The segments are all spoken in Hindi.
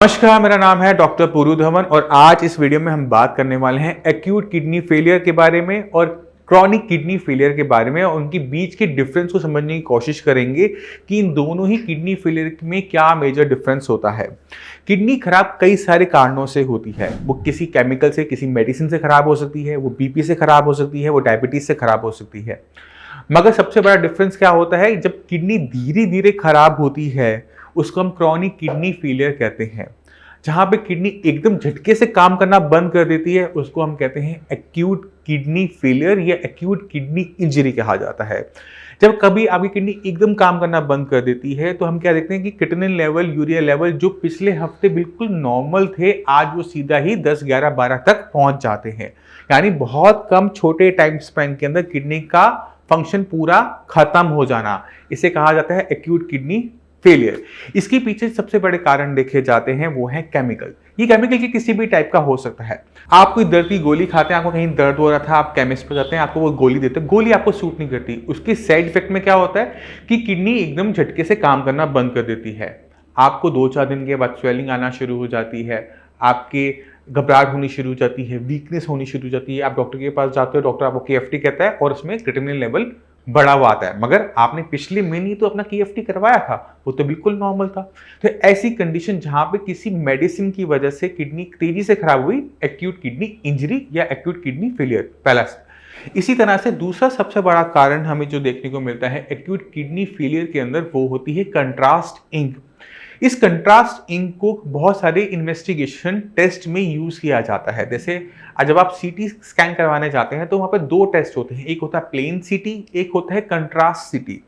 नमस्कार, मेरा नाम है डॉक्टर पूरू धवन और आज इस वीडियो में हम बात करने वाले हैं एक्यूट किडनी फेलियर के बारे में और क्रॉनिक किडनी फेलियर के बारे में और उनके बीच के डिफरेंस को समझने की कोशिश करेंगे कि इन दोनों ही किडनी फेलियर में क्या मेजर डिफरेंस होता है। किडनी खराब कई सारे कारणों से होती है। वो किसी केमिकल से, किसी मेडिसिन से खराब हो सकती है, वो बीपी से खराब हो सकती है, वो डायबिटीज से खराब हो सकती है। मगर सबसे बड़ा डिफरेंस क्या होता है, जब किडनी धीरे धीरे खराब होती है उसको हम क्रॉनिक किडनी फेलियर कहते हैं। जहां पे किडनी एकदम झटके से काम करना बंद कर देती है उसको हम कहते हैं एक्यूट किडनी फेलियर या एक्यूट किडनी इंजरी कहा जाता है। जब कभी आपकी किडनी एकदम काम करना बंद कर देती है तो हम क्या देखते हैं कि क्रिएटिनिन लेवल, यूरिया लेवल जो पिछले हफ्ते बिल्कुल नॉर्मल थे, आज वो सीधा ही 10, 11, 12 तक पहुंच जाते हैं। यानी बहुत कम छोटे टाइम स्पैन के अंदर किडनी का फंक्शन पूरा खत्म हो जाना, इसे कहा जाता है एक्यूट किडनी फेलियर। इसके पीछे सबसे बड़े कारण देखे जाते हैं वो है केमिकल। ये केमिकल की किसी भी टाइप का हो सकता है। आप कोई दर्द की गोली खाते हैं, आपको कहीं दर्द हो रहा था, आप केमिस्ट पर जाते हैं, आपको वो गोली देते हैं, गोली आपको सूट नहीं करती। उसके साइड इफेक्ट में क्या होता है कि किडनी एकदम झटके से काम करना बंद कर देती है। आपको 2-4 दिन के बाद स्वेलिंग आना शुरू हो जाती है, आपके घबराहट होनी शुरू हो जाती है, वीकनेस होनी शुरू हो जाती है। आप डॉक्टर के पास जाते हो, डॉक्टर आपको KFT कहता है और उसमें क्रिएटिनिन लेवल बढ़ा हुआ आता है, मगर आपने पिछले महीने तो अपना KFT करवाया था, वो तो बिल्कुल नॉर्मल था। तो ऐसी कंडीशन जहां पे किसी मेडिसिन की वजह से किडनी तेजी से खराब हुई, एक्यूट किडनी इंजरी या एक्यूट किडनी फेलियर पहला। इसी तरह से दूसरा सबसे बड़ा कारण हमें जो देखने को मिलता है एक्यूट किडनी फेलियर के अंदर वो होती है कंट्रास्ट इंक। इस कंट्रास्ट इंक को बहुत सारे इन्वेस्टिगेशन टेस्ट में यूज किया जाता है। जैसे जब आप सीटी स्कैन करवाने जाते हैं तो वहां पर 2 टेस्ट होते हैं, एक होता है प्लेन सीटी, एक होता है कंट्रास्ट सीटी।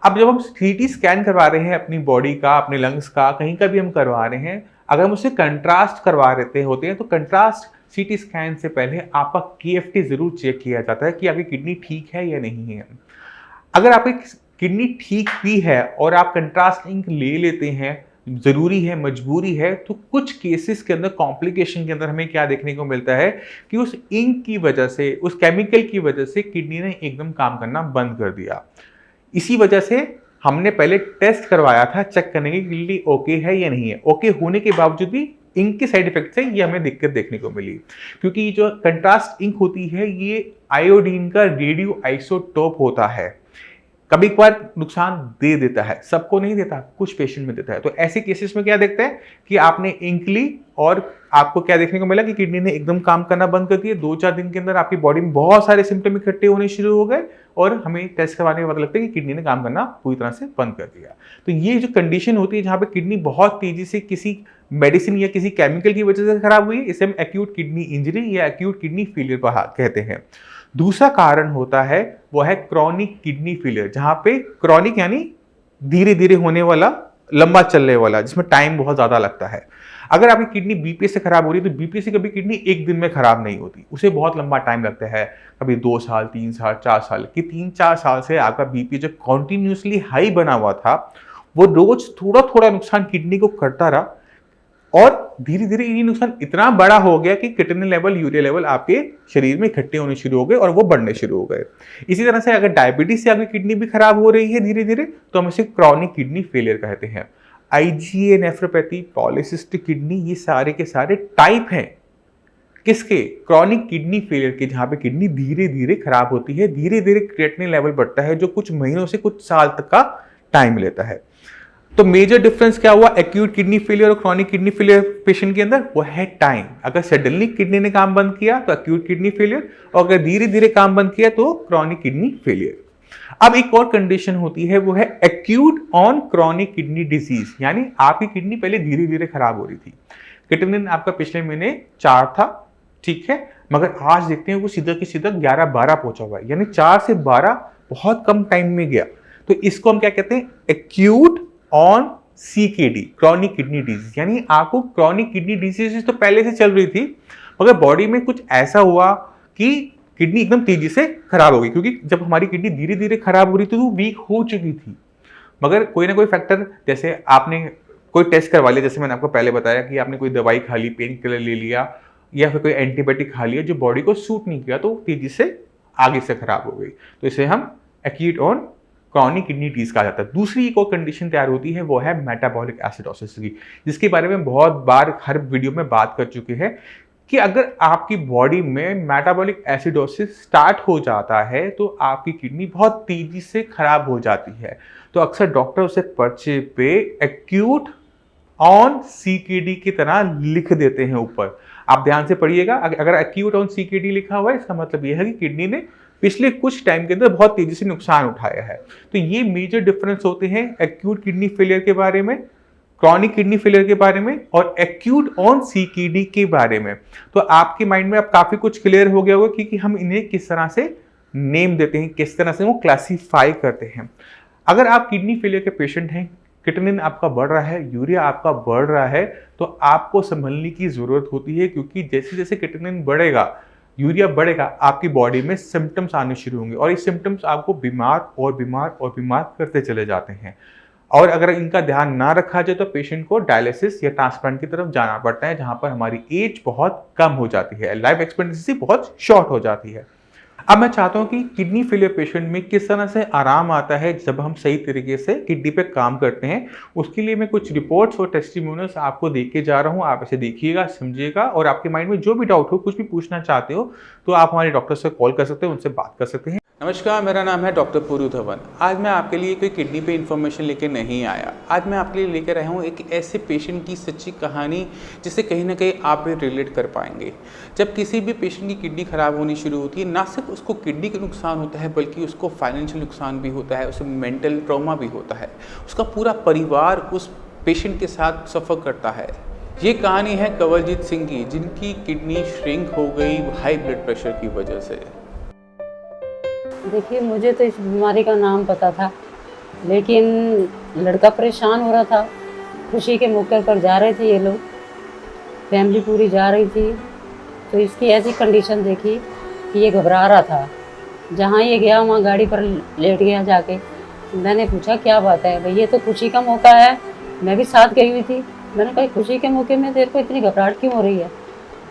अब जब हम सीटी स्कैन करवा रहे हैं अपनी बॉडी का, अपने लंग्स का, कहीं का भी हम करवा रहे हैं, अगर हम उससे कंट्रास्ट करवा रहे होते हैं तो कंट्रास्ट सीटी स्कैन से पहले आपका KFT जरूर चेक किया जाता है कि आपकी किडनी ठीक है या नहीं है। अगर आपकी किडनी ठीक भी है और आप कंट्रास्ट इंक ले लेते हैं, जरूरी है, मजबूरी है, तो कुछ केसेस के अंदर, कॉम्प्लिकेशन के अंदर हमें क्या देखने को मिलता है कि उस इंक की वजह से, उस केमिकल की वजह से किडनी ने एकदम काम करना बंद कर दिया। इसी वजह से हमने पहले टेस्ट करवाया था चेक करने की किडनी ओके है या नहीं है। ओके होने के बावजूद भी इंक के साइड इफेक्ट से ये हमें दिक्कत देखने को मिली, क्योंकि जो कंट्रास्ट इंक होती है ये आयोडीन का रेडियो आइसोटोप होता है। कभी कभार नुकसान दे देता है, सबको नहीं देता, कुछ पेशेंट में देता है। तो ऐसे केसेस में क्या देखते हैं कि आपने इंक ली और आपको क्या देखने को मिला कि किडनी ने एकदम काम करना बंद कर दिया। 2-4 दिन के अंदर आपकी बॉडी में बहुत सारे सिम्टम इकट्ठे होने शुरू हो गए और हमें टेस्ट करवाने के बाद लगता है कि किडनी ने काम करना पूरी तरह से बंद कर दिया। तो ये जो कंडीशन होती है जहां पे किडनी बहुत तेजी से किसी मेडिसिन या किसी केमिकल की वजह से खराब हुई, इसे हम एक्यूट किडनी इंजरी या एक्यूट किडनी फेलियर कहते हैं। दूसरा कारण होता है वो है क्रॉनिक किडनी फेलियर, जहां पे क्रॉनिक यानी धीरे धीरे होने वाला, लंबा चलने वाला, जिसमें टाइम बहुत ज्यादा लगता है। अगर आपकी किडनी बीपी से खराब हो रही है तो बीपी से कभी किडनी एक दिन में खराब नहीं होती, उसे बहुत लंबा टाइम लगता है, कभी 2 साल, 3 साल, 4 साल की। 3-4 साल से आपका बीपी जो कॉन्टिन्यूसली हाई बना हुआ था वो रोज थोड़ा थोड़ा नुकसान किडनी को करता रहा और धीरे धीरे ये नुकसान इतना बड़ा हो गया कि क्रिएटिनिन लेवल, यूरिया लेवल आपके शरीर में इकट्ठे होने शुरू हो गए और वो बढ़ने शुरू हो गए। इसी तरह से अगर डायबिटीज से आपकी किडनी भी खराब हो रही है धीरे धीरे, तो हम इसे क्रॉनिक किडनी फेलियर कहते हैं। IgA नेफ्रोपैथी, पॉलीसिस्टिक किडनी, ये सारे के सारे टाइप हैं किसके? क्रॉनिक किडनी फेलियर के, जहां पे किडनी धीरे धीरे खराब होती है, धीरे धीरे क्रिएटिनिन लेवल बढ़ता है, जो कुछ महीनों से कुछ साल तक का टाइम लेता है। तो मेजर डिफरेंस क्या हुआ एक्यूट किडनी फेलियर और क्रॉनिक किडनी फेलियर पेशेंट के अंदर? वो है टाइम। अगर सडनली किडनी ने काम बंद किया तो एक्यूट किडनी फेलियर, और अगर धीरे धीरे काम बंद किया तो क्रॉनिक किडनी फेलियर। अब एक और कंडीशन होती है वो है acute on chronic kidney disease, यानी आपकी किडनी पहले धीरे धीरे खराब हो रही थी, क्रिएटिनिन आपका पिछले महीने 4 था, ठीक है, मगर आज देखते हैं वो सीधा की सीधा 11-12 पहुंचा हुआ है, यानी 4 से 12 बहुत कम टाइम में गया। तो इसको हम क्या कहते हैं? Acute on CKD, chronic kidney disease. यानी आपको क्रॉनिक किडनी डिजीज तो पहले से चल रही थी, मगर बॉडी में कुछ ऐसा हुआ कि किडनी एकदम तेजी से खराब हो गई, क्योंकि जब हमारी किडनी धीरे धीरे खराब हो रही थी तो वो वीक हो चुकी थी, मगर कोई ना कोई फैक्टर, जैसे आपने कोई टेस्ट करवा लिया, जैसे मैंने आपको पहले बताया कि आपने कोई दवाई खा ली, पेन किलर ले लिया या फिर कोई एंटीबायोटिक खा लिया जो बॉडी को सूट नहीं किया, तो तेजी से आगे से खराब हो गई। तो इसे हम acute on chronic kidney disease कहा जाता है। दूसरी एक और कंडीशन तैयार होती है, वो है मेटाबॉलिक एसिडोसिस की, जिसके बारे में बहुत बार हर वीडियो में बात कर चुके हैं कि अगर आपकी बॉडी में मेटाबॉलिक एसिडोसिस स्टार्ट हो जाता है तो आपकी किडनी बहुत तेजी से खराब हो जाती है। तो अक्सर डॉक्टर उसे पर्चे पे एक्यूट ऑन सीकेडी की तरह लिख देते हैं ऊपर। आप ध्यान से पढ़िएगा, अगर एक्यूट ऑन सीकेडी लिखा हुआ है इसका मतलब यह है कि किडनी ने पिछले कुछ टाइम के अंदर बहुत तेजी से नुकसान उठाया है। तो ये मेजर डिफरेंस होते हैं एक्यूट किडनी फेलियर के बारे में, क्रॉनिक किडनी फेलियर के बारे में और एक्यूट ऑन सीकेडी के बारे में। तो आपके माइंड में अब काफी कुछ क्लियर हो गया होगा कि हम इन्हें किस तरह से नेम देते हैं, किस तरह से वो क्लासीफाई करते हैं। अगर आप किडनी फेलियर के पेशेंट हैं, क्रिएटिनिन आपका बढ़ रहा है, यूरिया आपका बढ़ रहा है, तो आपको संभलने की जरूरत होती है, क्योंकि जैसे जैसे क्रिएटिनिन बढ़ेगा, यूरिया बढ़ेगा, आपकी बॉडी में सिम्टम्स आने शुरू होंगे और ये सिम्टम्स आपको बीमार और बीमार और बीमार करते चले जाते हैं। और अगर इनका ध्यान ना रखा जाए तो पेशेंट को डायलिसिस या ट्रांसप्लांट की तरफ जाना पड़ता है, जहां पर हमारी एज बहुत कम हो जाती है, लाइफ एक्सपेक्टेंसी बहुत शॉर्ट हो जाती है। अब मैं चाहता हूं कि किडनी फेलियर पेशेंट में किस तरह से आराम आता है जब हम सही तरीके से किडनी पे काम करते हैं, उसके लिए मैं कुछ रिपोर्ट्स और टेस्टिमोनियल्स आपको देख के जा रहा हूं। आप इसे देखिएगा, समझिएगा और आपके माइंड में जो भी डाउट हो, कुछ भी पूछना चाहते हो तो आप हमारे डॉक्टर से कॉल कर सकते हैं, उनसे बात कर सकते हैं। नमस्कार, मेरा नाम है डॉक्टर पुरु धवन। आज मैं आपके लिए कोई किडनी पे इन्फॉर्मेशन लेके नहीं आया। आज मैं आपके लिए लेकर आया हूँ एक ऐसे पेशेंट की सच्ची कहानी जिससे कहीं ना कहीं आप भी रिलेट कर पाएंगे। जब किसी भी पेशेंट की किडनी खराब होनी शुरू होती है, ना सिर्फ उसको किडनी का नुकसान होता है बल्कि उसको फाइनेंशियल नुकसान भी होता है, उसे मेंटल ट्रॉमा भी होता है, उसका पूरा परिवार उस पेशेंट के साथ सफ़र करता है। ये कहानी है कंवलजीत सिंह की, जिनकी किडनी श्रिंक हो गई हाई ब्लड प्रेशर की वजह से। देखिए, मुझे तो इस बीमारी का नाम पता था, लेकिन लड़का परेशान हो रहा था। खुशी के मौके पर जा रहे थे ये लोग, फैमिली पूरी जा रही थी, तो इसकी ऐसी कंडीशन देखी कि ये घबरा रहा था। जहाँ ये गया वहाँ गाड़ी पर लेट गया जाके। मैंने पूछा क्या बात है भाई, ये तो खुशी का मौका है, मैं भी साथ गई हुई थी। मैंने कहा खुशी के मौके में तेरे को इतनी घबराहट क्यों हो रही है?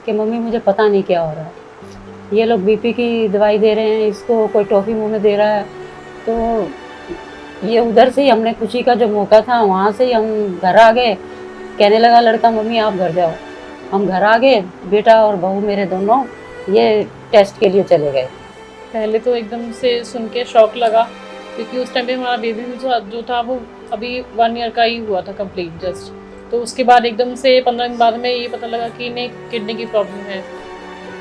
कि मम्मी मुझे पता नहीं क्या हो रहा है, ये लोग बीपी की दवाई दे रहे हैं, इसको कोई टॉफ़ी मुंह में दे रहा है। तो ये उधर से ही हमने खुशी का जो मौका था वहाँ से ही हम घर आ गए। कहने लगा लड़का मम्मी आप घर जाओ। हम घर आ गए, बेटा और बहू मेरे दोनों ये टेस्ट के लिए चले गए। पहले तो एकदम से सुन के शौक लगा, क्योंकि उस टाइम पे हमारा बेबी जो था वो अभी 1 ईयर का ही हुआ था कंप्लीट जस्ट। तो उसके बाद एकदम से 15 दिन बाद में ये पता लगा कि इन्हें किडनी की प्रॉब्लम है।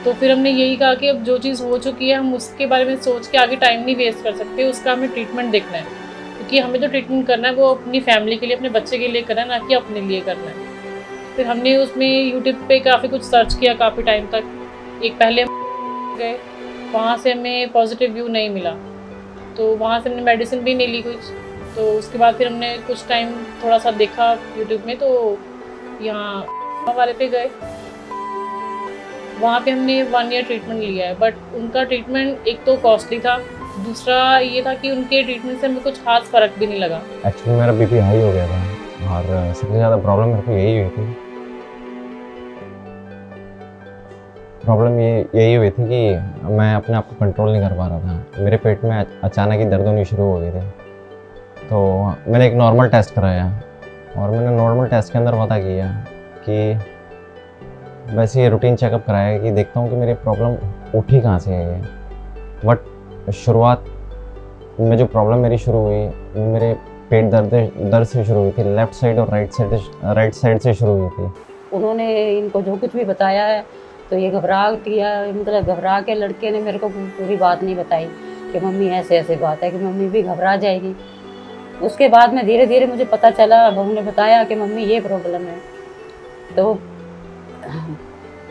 तो फिर हमने यही कहा कि अब जो चीज़ हो चुकी है हम उसके बारे में सोच के आगे टाइम नहीं वेस्ट कर सकते, उसका हमें ट्रीटमेंट देखना है। क्योंकि हमें जो ट्रीटमेंट करना है वो अपनी फैमिली के लिए, अपने बच्चे के लिए करना है, ना कि अपने लिए करना है। फिर हमने उसमें यूट्यूब पे काफ़ी कुछ सर्च किया काफ़ी टाइम तक। एक पहले गए, वहाँ से हमें पॉजिटिव व्यू नहीं मिला, तो वहाँ से हमने मेडिसिन भी नहीं ली कुछ। तो उसके बाद फिर हमने कुछ टाइम थोड़ा सा देखा यूट्यूब में, तो यहाँ वाले पे गए, वहाँ पे हमने 1 ईयर ट्रीटमेंट लिया है। बट उनका ट्रीटमेंट एक तो कॉस्टली था, दूसरा ये था कि उनके ट्रीटमेंट से हमें कुछ खास फ़र्क भी नहीं लगा। एक्चुअली मेरा बीपी हाई हो गया था और सबसे ज़्यादा प्रॉब्लम मेरे को यही हुई थी। प्रॉब्लम यही हुई थी कि मैं अपने आप को कंट्रोल नहीं कर पा रहा था। मेरे पेट में अचानक ही दर्द होनी शुरू हो गई थी। तो मैंने एक नॉर्मल टेस्ट कराया और मैंने नॉर्मल टेस्ट के अंदर पता किया कि वैसे ये रूटीन चेकअप कराया कि देखता हूँ कि मेरी प्रॉब्लम उठी कहाँ से है। बट शुरुआत में जो प्रॉब्लम मेरी शुरू हुई, मेरे पेट दर्द से शुरू हुई थी। लेफ़्ट साइड और राइट साइड से शुरू हुई थी। उन्होंने इनको जो कुछ भी बताया है तो ये घबरा किया, मतलब घबरा के लड़के ने मेरे को पूरी बात नहीं बताई कि मम्मी ऐसे ऐसे बात है, कि मम्मी भी घबरा जाएगी। उसके बाद में धीरे धीरे मुझे पता चला, बहू ने बताया कि मम्मी ये प्रॉब्लम है। तो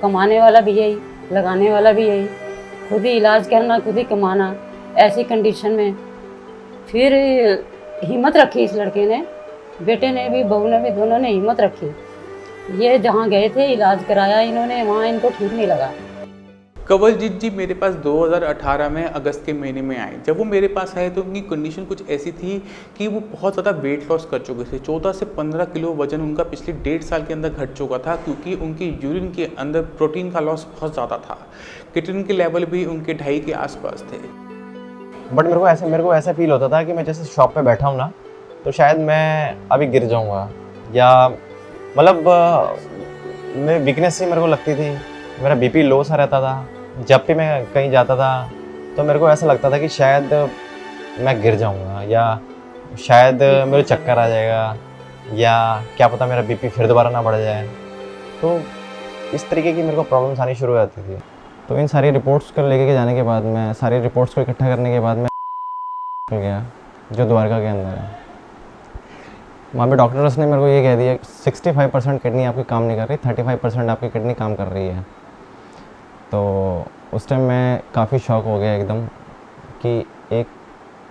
कमाने वाला भी यही, लगाने वाला भी यही, खुद ही इलाज करना, खुद ही कमाना। ऐसी कंडीशन में फिर हिम्मत रखी इस लड़के ने, बेटे ने भी बहू ने भी, दोनों ने हिम्मत रखी। ये जहाँ गए थे इलाज कराया इन्होंने, वहाँ इनको ठीक नहीं लगा। कंवलजीत जी मेरे पास 2018 में अगस्त के महीने में आए। जब वो मेरे पास आए तो उनकी कंडीशन कुछ ऐसी थी कि वो बहुत ज़्यादा वेट लॉस कर चुके थे। 14 से 15 किलो वजन उनका पिछले 1.5 साल के अंदर घट चुका था, क्योंकि उनकी यूरिन के अंदर प्रोटीन का लॉस बहुत ज़्यादा था। क्रिएटिनिन के लेवल भी उनके 2.5 के आसपास थे। बट मेरे को ऐसा फील होता था कि मैं जैसे शॉप पे बैठा हूँ ना, तो शायद मैं अभी गिर जाऊँगा, या मतलब मेरी वीकनेस सी मेरे को लगती थी। मेरा बीपी लो सा रहता था। जब भी मैं कहीं जाता था तो मेरे को ऐसा लगता था कि शायद मैं गिर जाऊँगा, या शायद मेरे चक्कर आ जाएगा, या क्या पता मेरा बीपी फिर दोबारा ना बढ़ जाए। तो इस तरीके की मेरे को प्रॉब्लम्स आनी शुरू हो जाती थी। तो इन सारी रिपोर्ट्स को लेके के जाने के बाद, मैं सारी रिपोर्ट्स को इकट्ठा करने के बाद मैं गया जो द्वारका के अंदर है। वहाँ पे डॉक्टर्स ने मेरे को ये कह दिया 65% किडनी आपकी काम नहीं कर रही, 35% आपकी किडनी काम कर रही है। तो उस टाइम मैं काफ़ी शॉक हो गया एकदम कि एक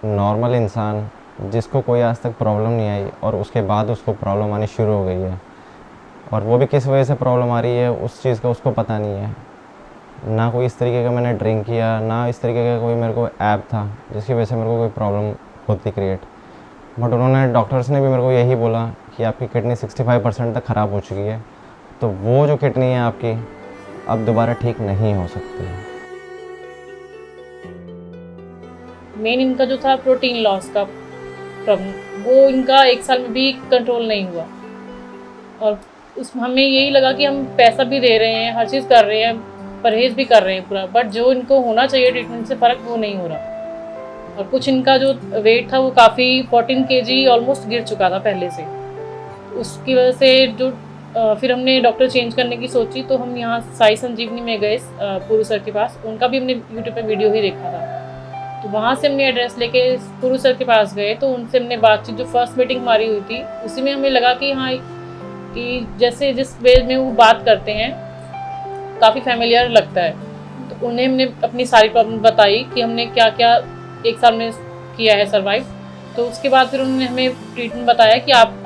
नॉर्मल इंसान जिसको कोई आज तक प्रॉब्लम नहीं आई और उसके बाद उसको प्रॉब्लम आनी शुरू हो गई है, और वो भी किस वजह से प्रॉब्लम आ रही है उस चीज़ का उसको पता नहीं है। ना कोई इस तरीके का मैंने ड्रिंक किया, ना इस तरीके का कोई मेरे को ऐप था जिसकी वजह से मेरे को कोई प्रॉब्लम होती क्रिएट। बट उन्होंने, डॉक्टर्स ने भी मेरे को यही बोला कि आपकी किडनी 65% तक ख़राब हो चुकी है, तो वो जो किडनी है आपकी अब दोबारा ठीक नहीं हो सकती है। मेन इनका जो था प्रोटीन लॉस का प्रॉब्लम, वो इनका 1 साल में भी कंट्रोल नहीं हुआ। और हमें यही लगा कि हम पैसा भी दे रहे हैं, हर चीज़ कर रहे हैं, परहेज़ भी कर रहे हैं पूरा, बट जो इनको होना चाहिए ट्रीटमेंट से फ़र्क वो नहीं हो रहा। और कुछ इनका जो वेट था वो काफ़ी 14 kg ऑलमोस्ट गिर चुका था पहले से। उसकी वजह से जो फिर हमने डॉक्टर चेंज करने की सोची, तो हम यहाँ साई संजीवनी में गए पुरु सर के पास। उनका भी हमने यूट्यूब पे वीडियो ही देखा था, तो वहाँ से हमने एड्रेस लेके पुरु सर के पास गए। तो उनसे हमने बातचीत, जो फर्स्ट मीटिंग हमारी हुई थी उसी में हमें लगा कि हाँ, कि जैसे जिस वे में वो बात करते हैं काफ़ी फैमिलियर लगता है। तो उन्हें हमने अपनी सारी प्रॉब्लम बताई कि हमने क्या क्या 1 साल में किया है सर्वाइव। तो उसके बाद फिर उन्होंने हमें ट्रीटमेंट बताया कि आप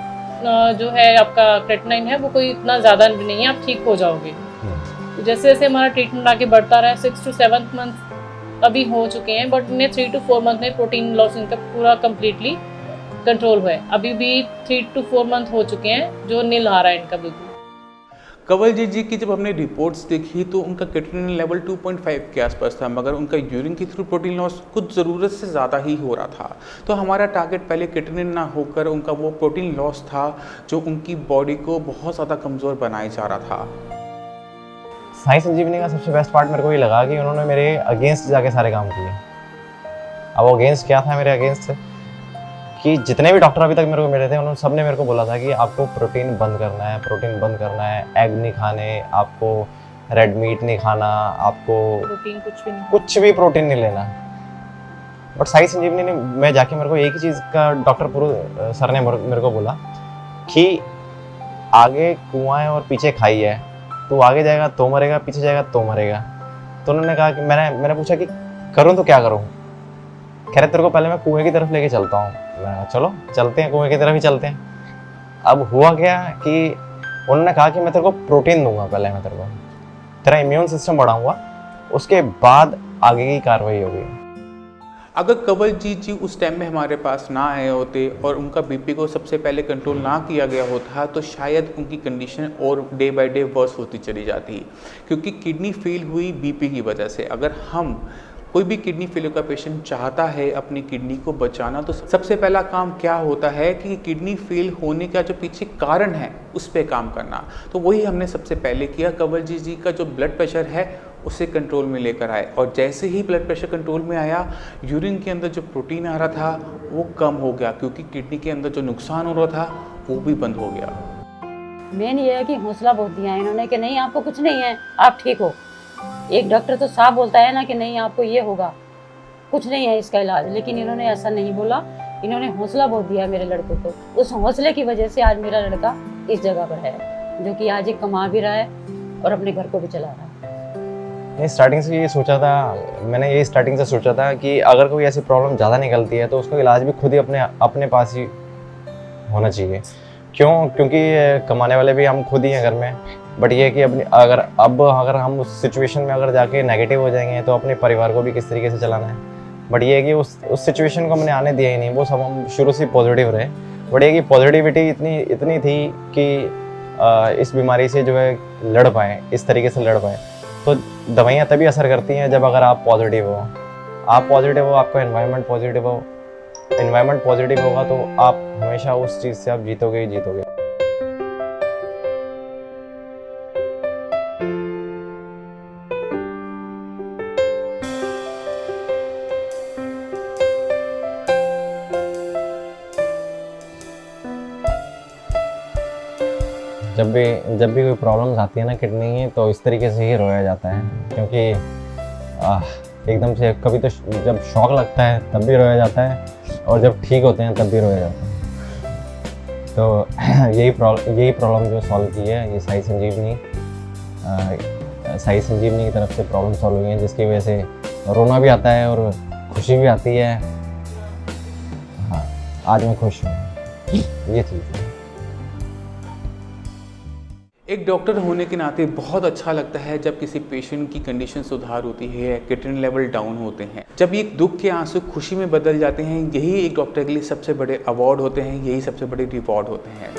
जो है आपका क्रेटिनाइन है वो कोई इतना ज़्यादा नहीं है, आप ठीक हो जाओगे। तो जैसे जैसे हमारा ट्रीटमेंट आगे बढ़ता रहा, 6 to 7 मंथ अभी हो चुके हैं, बट उन्हें 3 to 4 मंथ में प्रोटीन लॉस इनका पूरा कम्प्लीटली कंट्रोल हुआ है। अभी भी 3 to 4 मंथ हो चुके हैं जो नील आ रहा है इनका बिल्कुल। कंवलजीत जी की जब हमने रिपोर्ट्स देखी तो उनका क्रेटिनिन लेवल 2.5 के आसपास था, मगर उनका यूरिन के थ्रू प्रोटीन लॉस कुछ ज़रूरत से ज़्यादा ही हो रहा था। तो हमारा टारगेट पहले क्रेटिनिन ना होकर उनका वो प्रोटीन लॉस था जो उनकी बॉडी को बहुत ज़्यादा कमज़ोर बनाए जा रहा था। साई संजीवनी का सबसे बेस्ट पार्ट मेरे को ये लगा कि उन्होंने मेरे अगेंस्ट जाके सारे काम किए। अब वो अगेंस्ट क्या था मेरे अगेंस्ट से, कि जितने भी डॉक्टर अभी तक मेरे को मिले थे उन्होंने सबने मेरे को बोला था कि आपको प्रोटीन बंद करना है, प्रोटीन बंद करना है, एग नहीं खाने, आपको रेड मीट नहीं खाना, आपको प्रोटीन कुछ भी प्रोटीन नहीं लेना। बट साई संजीवनी ने, मैं जाके मेरे को एक ही चीज़ का डॉक्टर पुरु सर ने मेरे को बोला कि आगे कुआं है और पीछे खाई है, तू आगे जाएगा तो मरेगा, पीछे जाएगा तो मरेगा। तो उन्होंने कहा कि मैंने पूछा कि करूँ तो क्या करूँ। कह रहे तेरे को पहले मैं कुएं की तरफ लेके चलता हूँ। चलो चलते हैं, कुएं की तरफ ही चलते हैं। अब हुआ क्या कि उन्होंने कहा कि मैं तेरे को प्रोटीन दूंगा, पहले मैं तेरे को तेरा इम्यून सिस्टम बढ़ाऊंगा, उसके बाद आगे की कार्रवाई होगी। अगर कंवलजीत जी उस टाइम में हमारे पास ना आए होते और उनका बीपी को सबसे पहले कंट्रोल ना किया गया होता तो शायद उनकी कंडीशन और डे बाय डे वर्स होती चली जाती, क्योंकि किडनी फेल हुई बीपी की वजह से। अगर हम कोई भी किडनी फेलियर का पेशेंट चाहता है अपनी किडनी को बचाना, तो सबसे पहला काम क्या होता है कि किडनी फेल होने का जो पीछे कारण है उस पर काम करना। तो वही हमने सबसे पहले किया। कंवलजीत जी का जो ब्लड प्रेशर है उसे कंट्रोल में लेकर आए, और जैसे ही ब्लड प्रेशर कंट्रोल में आया, यूरिन के अंदर जो प्रोटीन आ रहा था वो कम हो गया, क्योंकि किडनी के अंदर जो नुकसान हो रहा था वो भी बंद हो गया। मेन ये है कि हौसला बहुत दिया इन्होंने कि नहीं आपको कुछ नहीं है, आप ठीक हो। एक डॉक्टर तो साफ बोलता है ना कि नहीं आपको ये होगा, कुछ नहीं है इसका इलाज, लेकिन इन्होंने ऐसा नहीं बोला। इन्होंने हौसला बहुत दिया मेरे लड़के को। उस हौसले की वजह से आज मेरा लड़का इस जगह पर है, जो कि आज एक कमा भी रहा है और अपने घर को भी चला रहा है। नहीं, स्टार्टिंग से ये सोचा था मैंने, ये स्टार्टिंग से सोचा था कि अगर कोई ऐसी प्रॉब्लम ज़्यादा निकलती है तो उसका इलाज भी खुद ही अपने पास ही होना चाहिए। क्यों? क्योंकि कमाने वाले भी हम खुद ही हैं घर में। बट ये कि अगर हम उस सिचुएशन में अगर जाके नेगेटिव हो जाएंगे तो अपने परिवार को भी किस तरीके से चलाना है। बट ये है कि उस सिचुएशन को हमने आने दिया ही नहीं, वो सब हम शुरू से पॉजिटिव रहे। बट ये कि पॉजिटिविटी इतनी थी कि इस बीमारी से जो है लड़ पाएँ, इस तरीके से लड़ पाएँ। तो दवाइयाँ तभी असर करती हैं जब अगर आप पॉजिटिव हो। आप पॉजिटिव हो, आपका एनवायरनमेंट पॉजिटिव हो, एनवायरनमेंट पॉजिटिव होगा तो आप हमेशा उस चीज़ से आप जीतोगे ही जीतोगे। जब भी कोई प्रॉब्लम्स आती है ना किडनी की, तो इस तरीके से ही रोया जाता है, क्योंकि एकदम से कभी तो जब शॉक लगता है तब भी रोया जाता है, और जब ठीक होते हैं तब भी रोया जाता है। तो यही प्रॉब्लम जो सॉल्व की है ये साई संजीवनी की तरफ से प्रॉब्लम सॉल्व हुई है, जिसकी वजह से रोना भी आता है और खुशी भी आती है। हाँ, आज मैं खुश हूँ, ये चीज़ है। एक डॉक्टर होने के नाते बहुत अच्छा लगता है जब किसी पेशेंट की कंडीशन सुधार होती है, किडनी लेवल डाउन होते हैं, जब ये दुख के आंसू खुशी में बदल जाते हैं, यही एक डॉक्टर के लिए सबसे बड़े अवार्ड होते हैं, यही सबसे बड़े रिवॉर्ड होते हैं।